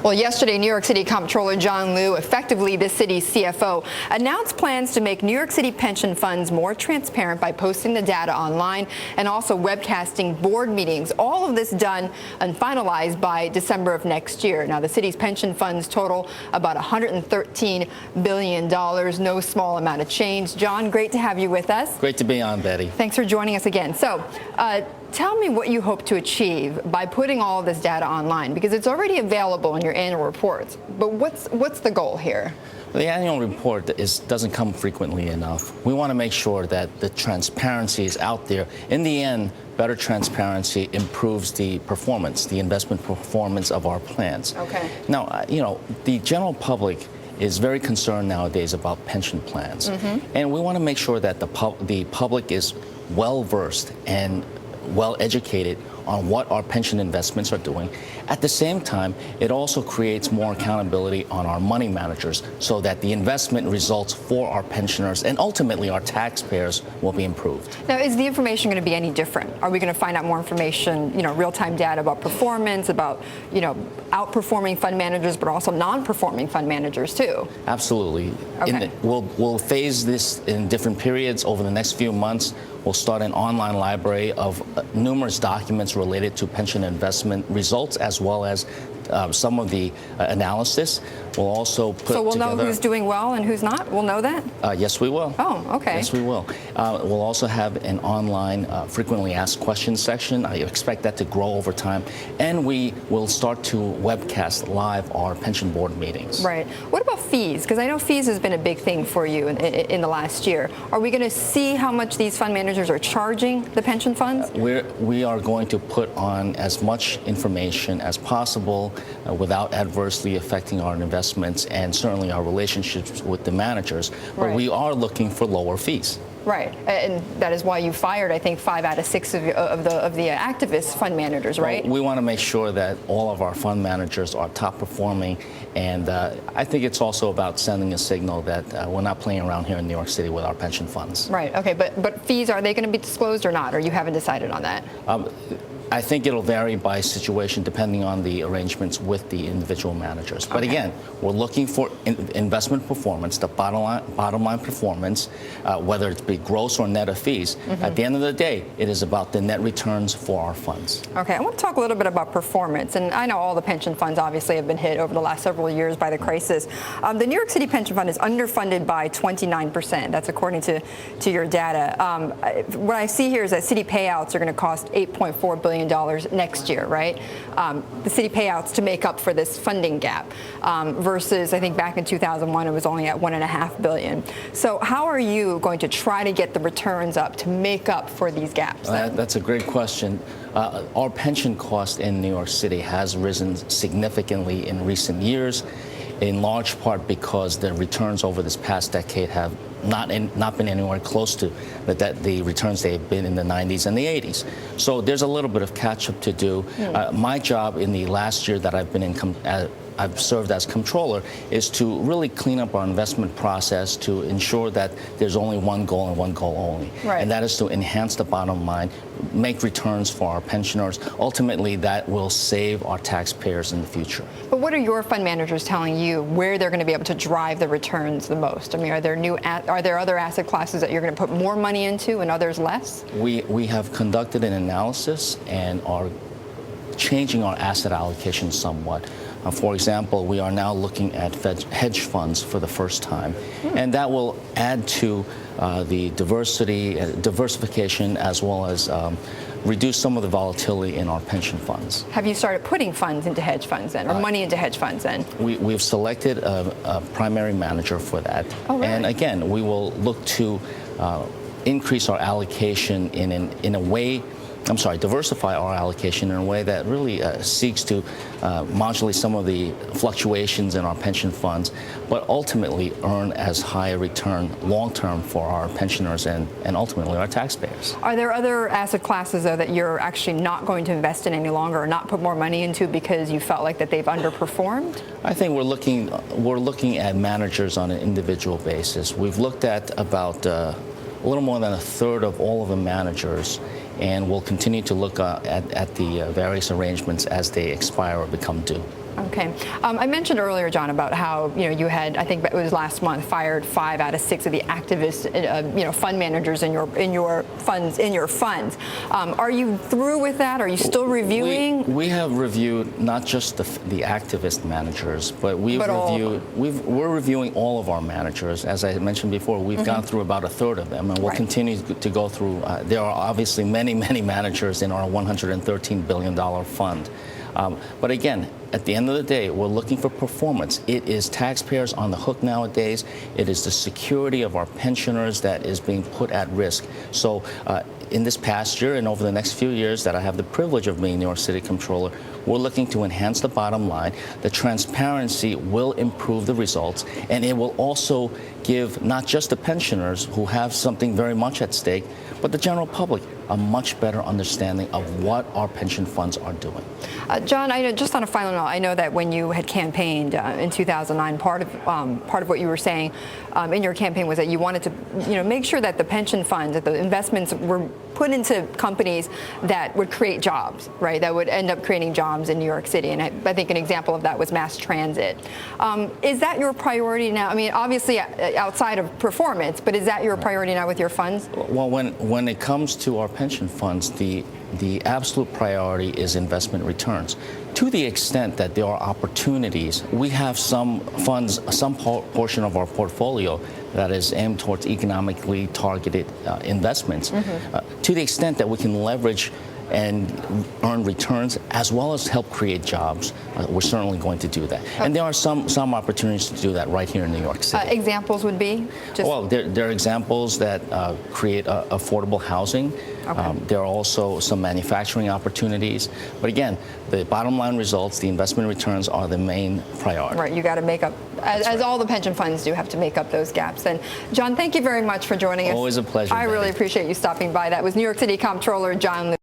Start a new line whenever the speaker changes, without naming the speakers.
Well, yesterday, New York City Comptroller John Liu, effectively the city's CFO, announced plans to make New York City pension funds more transparent by posting the data online and also webcasting board meetings. All of this done and finalized by December of next year. Now, the city's pension funds total about $113 billion. No small amount of change. John, great to have you with us.
Great to be on, Betty.
Thanks for joining us again. So, tell me what you hope to achieve by putting all of this data online, because it's already available in your annual reports. But what's the goal here?
The annual report doesn't come frequently enough. We want to make sure that the transparency is out there. In the end, better transparency improves the performance, the investment performance of our plans.
Okay.
Now, the general public is very concerned nowadays about pension plans. And we want to make sure that the public is well-versed and well-educated on what our pension investments are doing. At the same time, it also creates more accountability on our money managers so that the investment results for our pensioners and ultimately our taxpayers will be improved.
Now, is the information going to be any different? Are we going to find out more information, real-time data about performance, about, outperforming fund managers, but also non-performing fund managers too?
Absolutely.
Okay.
We'll phase this in different periods over the next few months. We'll start an online library of numerous documents related to pension investment results, as well as some of the analysis. We'll also put
So we'll
together,
know who's doing well and who's not? We'll know that?
Yes, we will.
Oh, okay.
Yes, we will. We'll also have an online frequently asked questions section. I expect that to grow over time. And we will start to webcast live our pension board meetings.
Right. What about fees? Because I know fees has been a big thing for you in the last year. Are we going to see how much these fund managers are charging the pension funds?
We are going to put on as much information as possible without adversely affecting our investments and certainly our relationships with the managers. But
Right.
we are looking for lower fees.
Right, and that is why you fired, I think, 5 out of 6 of the activist fund managers, right?
Well, we want to make sure that all of our fund managers are top performing, and I think it's also about sending a signal that we're not playing around here in New York City with our pension funds.
Right. Okay, but fees, are they going to be disclosed or not, or you haven't decided on that?
I think it'll vary by situation depending on the arrangements with the individual managers. But again, we're looking for investment performance, the bottom line performance, whether it be gross or net of fees. At the end of the day, it is about the net returns for our funds. Okay,
I want to talk a little bit about performance. And I know all the pension funds obviously have been hit over the last several years by the crisis. The New York City pension fund is underfunded by 29%. That's according to your data. What I see here is that city payouts are going to cost $8.4 billion next year, right? The city payouts to make up for this funding gap versus, I think, back in 2001, it was only at $1.5 billion. So how are you going to try to get the returns up to make up for these gaps?
That's a great question. Our pension cost in New York City has risen significantly in recent years, in large part because the returns over this past decade have not been anywhere close to the returns they've been in the 90s and the 80s. So there's a little bit of catch-up to do. My job in the last year that I've been I've served as Comptroller is to really clean up our investment process to ensure that there's only one goal and one goal only.
Right.
And that is to enhance the bottom line, make returns for our pensioners. Ultimately, that will save our taxpayers in the future.
But what are your fund managers telling you where they're going to be able to drive the returns the most? I mean, are there other asset classes that you're going to put more money into and others less?
We have conducted an analysis and are changing our asset allocation somewhat. For example, we are now looking at hedge funds for the first time, and that will add to the diversification as well as reduce some of the volatility in our pension funds.
Have you started putting funds into hedge funds then, or money into hedge funds then?
We've selected a primary manager for that.
Oh, really?
And again, we will look to increase our allocation in a way, diversify our allocation in a way that really seeks to modulate some of the fluctuations in our pension funds, but ultimately earn as high a return long-term for our pensioners and ultimately our taxpayers.
Are there other asset classes, though, that you're actually not going to invest in any longer or not put more money into because you felt like that they've underperformed?
I think we're looking at managers on an individual basis. We've looked at about a little more than a third of all of the managers, and we'll continue to look at the various arrangements as they expire or become due.
Okay. I mentioned earlier, John, about how you had, I think it was last month, fired 5 out of 6 of the activist fund managers in your funds. Are you through with that? Are you still reviewing?
We have reviewed not just the activist managers, but we're reviewing all of our managers. As I mentioned before, we've gone through about a third of them, and we'll continue to go through. There are obviously many managers in our $113 billion fund. But again, at the end of the day, we're looking for performance. It is taxpayers on the hook nowadays. It is the security of our pensioners that is being put at risk. So in this past year and over the next few years that I have the privilege of being New York City Comptroller, we're looking to enhance the bottom line. The transparency will improve the results, and it will also give not just the pensioners who have something very much at stake, but the general public a much better understanding of what our pension funds are doing.
John, just on a final note, I know that when you had campaigned in 2009, part of what you were saying in your campaign was that you wanted to, make sure that the pension funds, that the investments were put into companies that would create jobs, right? That would end up creating jobs in New York City. And I think an example of that was mass transit. Is that your priority now? I mean, obviously outside of performance, but is that your priority now with your funds?
Well, when it comes to our pension funds, the absolute priority is investment returns. To the extent that there are opportunities, we have some funds, some portion of our portfolio that is aimed towards economically targeted investments. To the extent that we can leverage and earn returns as well as help create jobs, we're certainly going to do that. And there are some opportunities to do that right here in New York City.
Examples would be?
Well, there are examples that create affordable housing. There are also some manufacturing opportunities. But again, the bottom line results, the investment returns are the main priority. Right,
you got to make up, as all the pension funds do, have to make up those gaps. And John, thank you very much for joining us.
Always a pleasure.
I really appreciate you stopping by. That was New York City Comptroller John Liu.